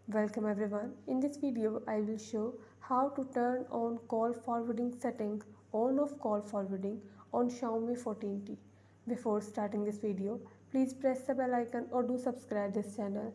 Welcome everyone. In this video, I will show how to turn on call forwarding setting on of call forwarding on Xiaomi 14T. Before starting this video, please press the bell icon or do subscribe this channel.